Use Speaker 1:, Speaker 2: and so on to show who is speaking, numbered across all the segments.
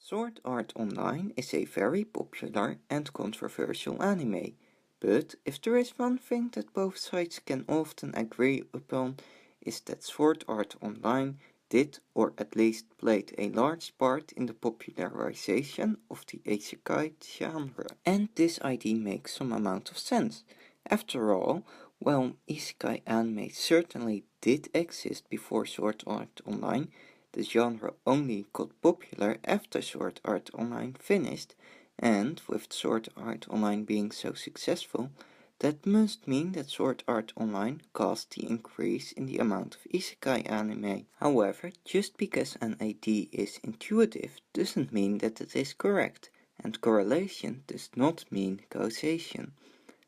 Speaker 1: Sword Art Online is a very popular and controversial anime, but if there is one thing that both sides can often agree upon is that Sword Art Online did or at least played a large part in the popularization of the Isekai genre. And this idea makes some amount of sense. After all, while Isekai anime certainly did exist before Sword Art Online, the genre only got popular after Sword Art Online finished, and with Sword Art Online being so successful, that must mean that Sword Art Online caused the increase in the amount of Isekai anime. However, just because an idea is intuitive doesn't mean that it is correct, and correlation does not mean causation.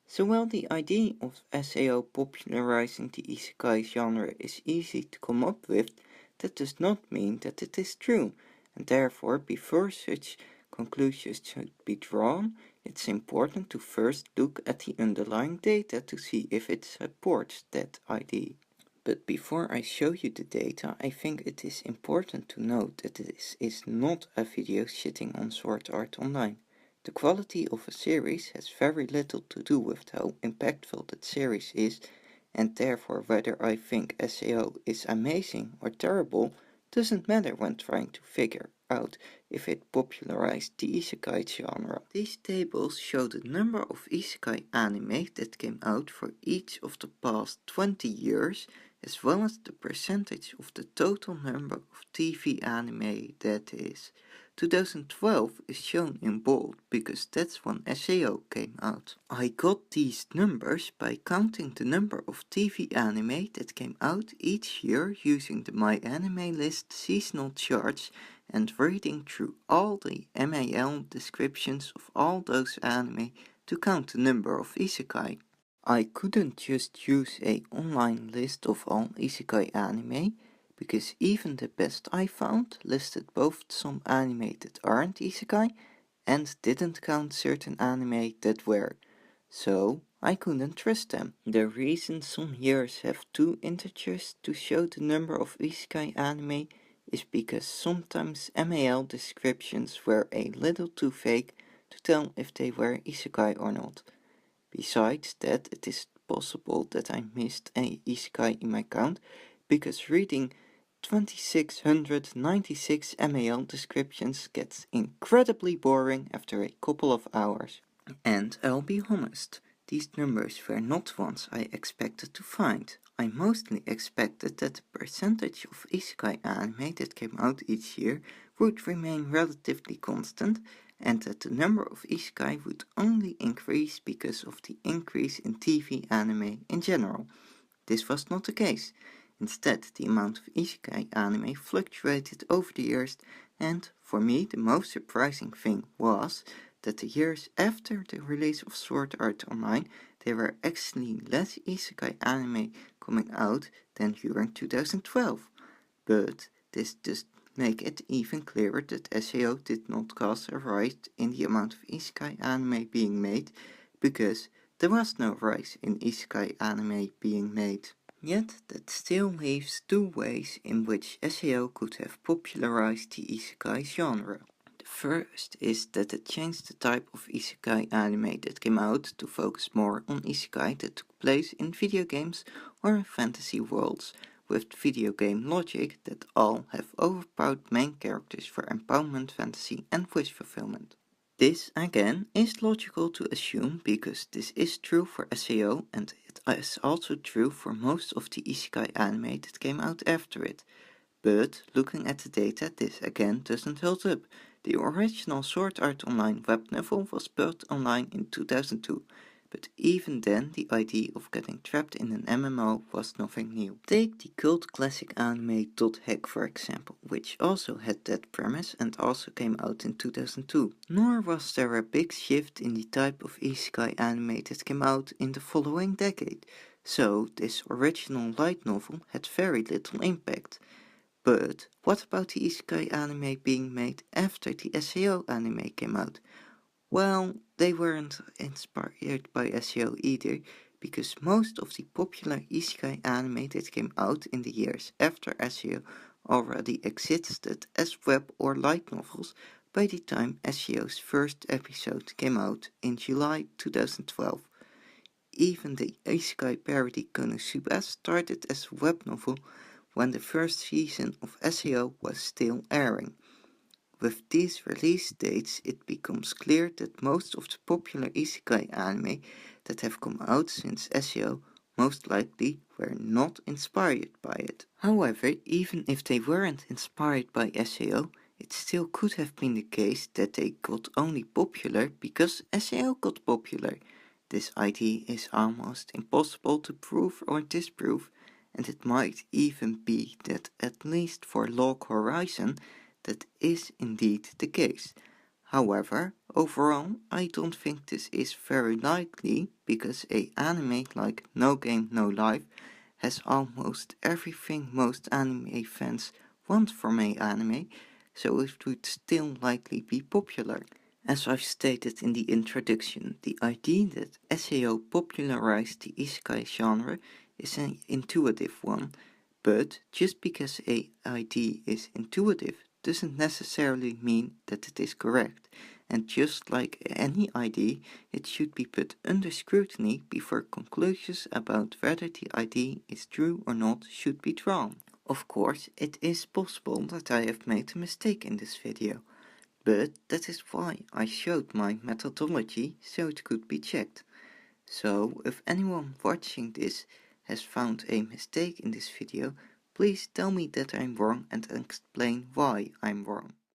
Speaker 1: So while the idea of SAO popularizing the Isekai genre is easy to come up with, that does not mean that it is true, and therefore before such conclusions should be drawn, it's important to first look at the underlying data to see if it supports that idea. But before I show you the data, I think it is important to note that this is not a video shitting on Sword Art Online. The quality of a series has very little to do with how impactful that series is, and therefore whether I think SAO is amazing or terrible doesn't matter when trying to figure out if it popularized the Isekai genre. These tables show the number of Isekai anime that came out for each of the past 20 years, as well as the percentage of the total number of TV anime that is. 2012 is shown in bold because that's when SAO came out. I got these numbers by counting the number of TV anime that came out each year using the My Anime List seasonal charts and reading through all the MAL descriptions of all those anime to count the number of isekai. I couldn't just use an online list of all isekai anime, because even the best I found listed both some anime that aren't isekai and didn't count certain anime that were, so I couldn't trust them. The reason some years have two integers to show the number of isekai anime is because sometimes MAL descriptions were a little too vague to tell if they were isekai or not. Besides that, it is possible that I missed a isekai in my count, because reading 2696 MAL descriptions gets incredibly boring after a couple of hours. And I'll be honest, these numbers were not ones I expected to find. I mostly expected that the percentage of isekai anime that came out each year would remain relatively constant, and that the number of isekai would only increase because of the increase in TV anime in general. This was not the case. Instead, the amount of isekai anime fluctuated over the years, and for me the most surprising thing was that the years after the release of Sword Art Online, there were actually less isekai anime coming out than during 2012. But this does make it even clearer that SAO did not cause a rise in the amount of isekai anime being made, because there was no rise in isekai anime being made. Yet that still leaves two ways in which SAO could have popularized the isekai genre. The first is that it changed the type of isekai anime that came out to focus more on isekai that took place in video games or in fantasy worlds, with video game logic that all have overpowered main characters for empowerment, fantasy and wish fulfillment. This, again, is logical to assume because this is true for SAO and it is also true for most of the isekai anime that came out after it. But looking at the data, this again doesn't hold up. The original Sword Art Online web novel was built online in 2002, but even then the idea of getting trapped in an MMO was nothing new. Take the cult classic anime .hack for example, which also had that premise and also came out in 2002. Nor was there a big shift in the type of isekai anime that came out in the following decade, so this original light novel had very little impact. But what about the isekai anime being made after the SAO anime came out? Well, they weren't inspired by SAO either, because most of the popular isekai anime that came out in the years after SAO already existed as web or light novels, by the time SEO's first episode came out in July 2012. Even the Isekai parody Konosuba started as a web novel when the first season of SEO was still airing. With these release dates, it becomes clear that most of the popular Isekai anime that have come out since SEO most likely were not inspired by it. However, even if they weren't inspired by SEO, it still could have been the case that they got only popular because SEO got popular. This idea is almost impossible to prove or disprove, and it might even be that, at least for Log Horizon, that is indeed the case. However, overall, I don't think this is very likely because a anime like No Game No Life has almost everything most anime fans want from a anime, so it would still likely be popular. As I've stated in the introduction, the idea that SEO popularized the isekai genre is an intuitive one, but just because a idea is intuitive doesn't necessarily mean that it is correct, and just like any idea, it should be put under scrutiny before conclusions about whether the idea is true or not should be drawn. Of course, it is possible that I have made a mistake in this video, but that is why I showed my methodology so it could be checked. So if anyone watching this has found a mistake in this video, please tell me that I'm wrong and explain why I'm wrong.